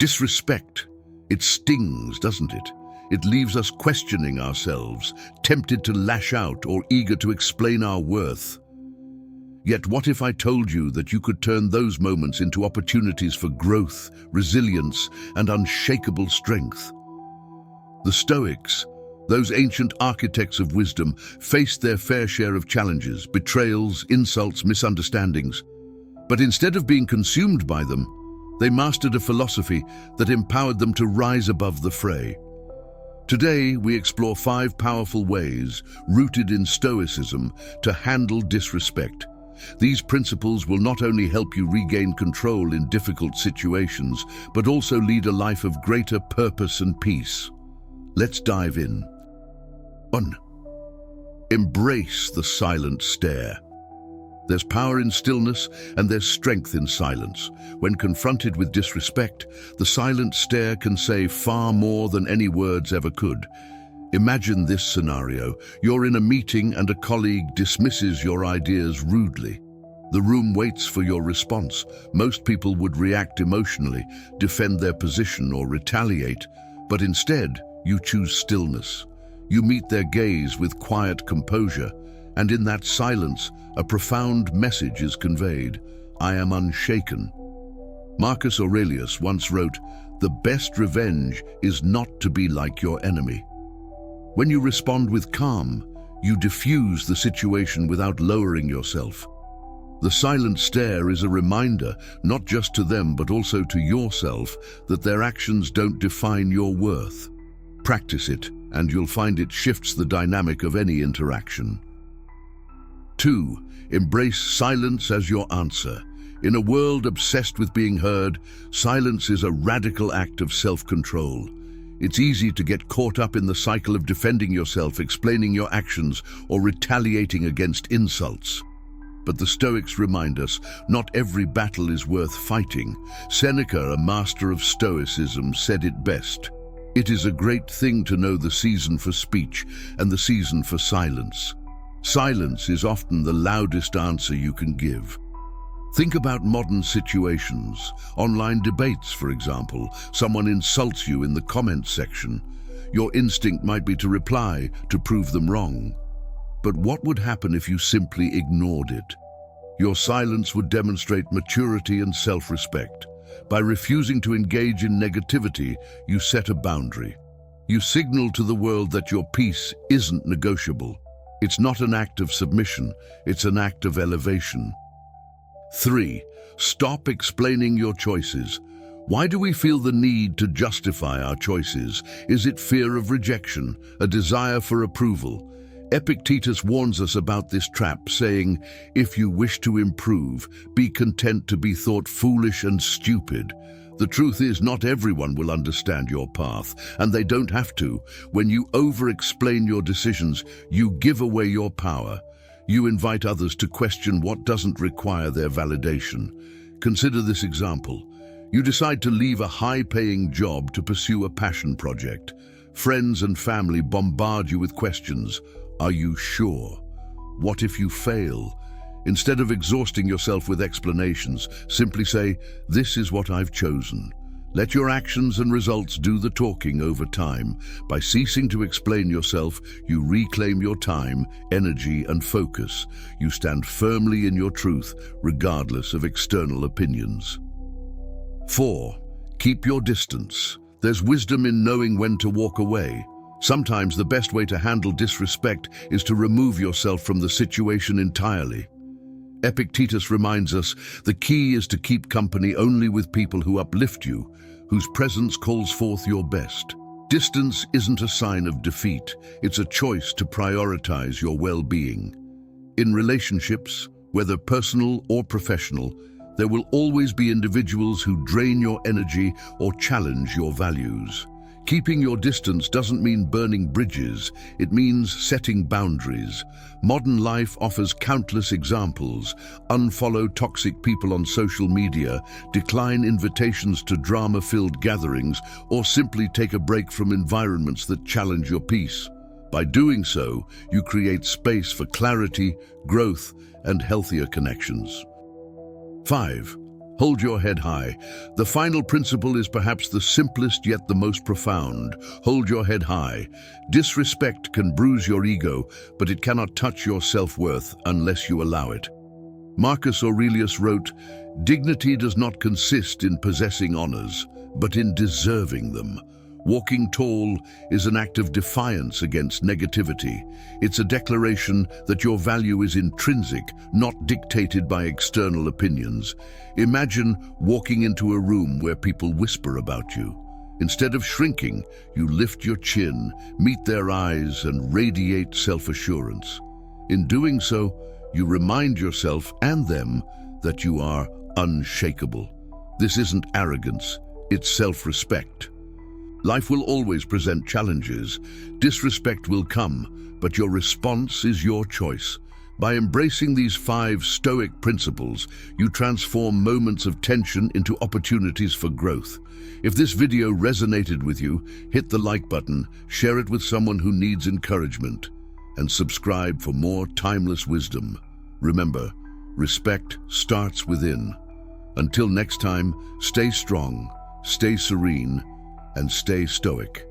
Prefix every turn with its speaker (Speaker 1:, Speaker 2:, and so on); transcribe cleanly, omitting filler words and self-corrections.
Speaker 1: Disrespect. It stings, doesn't it? It leaves us questioning ourselves, tempted to lash out or eager to explain our worth. Yet what if I told you that you could turn those moments into opportunities for growth, resilience, and unshakable strength? The Stoics, those ancient architects of wisdom, faced their fair share of challenges, betrayals, insults, misunderstandings. But instead of being consumed by them, they mastered a philosophy that empowered them to rise above the fray. Today, we explore 5 powerful ways, rooted in Stoicism, to handle disrespect. These principles will not only help you regain control in difficult situations, but also lead a life of greater purpose and peace. Let's dive in. 1. Embrace the silent stare. There's power in stillness and there's strength in silence. When confronted with disrespect, the silent stare can say far more than any words ever could. Imagine this scenario. You're in a meeting and a colleague dismisses your ideas rudely. The room waits for your response. Most people would react emotionally, defend their position or retaliate, but instead, you choose stillness. You meet their gaze with quiet composure, and in that silence, a profound message is conveyed. I am unshaken. Marcus Aurelius once wrote, "The best revenge is not to be like your enemy." When you respond with calm, you diffuse the situation without lowering yourself. The silent stare is a reminder, not just to them but also to yourself, that their actions don't define your worth. Practice it, and you'll find it shifts the dynamic of any interaction. 2. Embrace silence as your answer. In a world obsessed with being heard, silence is a radical act of self-control. It's easy to get caught up in the cycle of defending yourself, explaining your actions, or retaliating against insults. But the Stoics remind us, not every battle is worth fighting. Seneca, a master of Stoicism, said it best. It is a great thing to know the season for speech and the season for silence. Silence is often the loudest answer you can give. Think about modern situations. Online debates, for example. Someone insults you in the comments section. Your instinct might be to reply, to prove them wrong. But what would happen if you simply ignored it? Your silence would demonstrate maturity and self-respect. By refusing to engage in negativity, you set a boundary. You signal to the world that your peace isn't negotiable. It's not an act of submission, it's an act of elevation. 3. Stop explaining your choices. Why do we feel the need to justify our choices? Is it fear of rejection, a desire for approval? Epictetus warns us about this trap, saying, "If you wish to improve, be content to be thought foolish and stupid." The truth is, not everyone will understand your path, and they don't have to. When you over-explain your decisions, you give away your power. You invite others to question what doesn't require their validation. Consider this example. You decide to leave a high-paying job to pursue a passion project. Friends and family bombard you with questions. Are you sure? What if you fail? Instead of exhausting yourself with explanations, simply say, "This is what I've chosen." Let your actions and results do the talking over time. By ceasing to explain yourself, you reclaim your time, energy, and focus. You stand firmly in your truth, regardless of external opinions. 4. Keep your distance. There's wisdom in knowing when to walk away. Sometimes the best way to handle disrespect is to remove yourself from the situation entirely. Epictetus reminds us, the key is to keep company only with people who uplift you, whose presence calls forth your best. Distance isn't a sign of defeat, it's a choice to prioritize your well-being. In relationships, whether personal or professional, there will always be individuals who drain your energy or challenge your values. Keeping your distance doesn't mean burning bridges, it means setting boundaries. Modern life offers countless examples. Unfollow toxic people on social media, decline invitations to drama-filled gatherings, or simply take a break from environments that challenge your peace. By doing so, you create space for clarity, growth, and healthier connections. 5. Hold your head high. The final principle is perhaps the simplest yet the most profound. Hold your head high. Disrespect can bruise your ego, but it cannot touch your self-worth unless you allow it. Marcus Aurelius wrote, "Dignity does not consist in possessing honors, but in deserving them." Walking tall is an act of defiance against negativity. It's a declaration that your value is intrinsic, not dictated by external opinions. Imagine walking into a room where people whisper about you. Instead of shrinking, you lift your chin, meet their eyes, and radiate self-assurance. In doing so, you remind yourself and them that you are unshakable. This isn't arrogance, it's self-respect. Life will always present challenges. Disrespect will come, but your response is your choice. By embracing these 5 Stoic principles, you transform moments of tension into opportunities for growth. If this video resonated with you, hit the like button, share it with someone who needs encouragement, and subscribe for more timeless wisdom. Remember, respect starts within. Until next time, stay strong, stay serene, and stay stoic.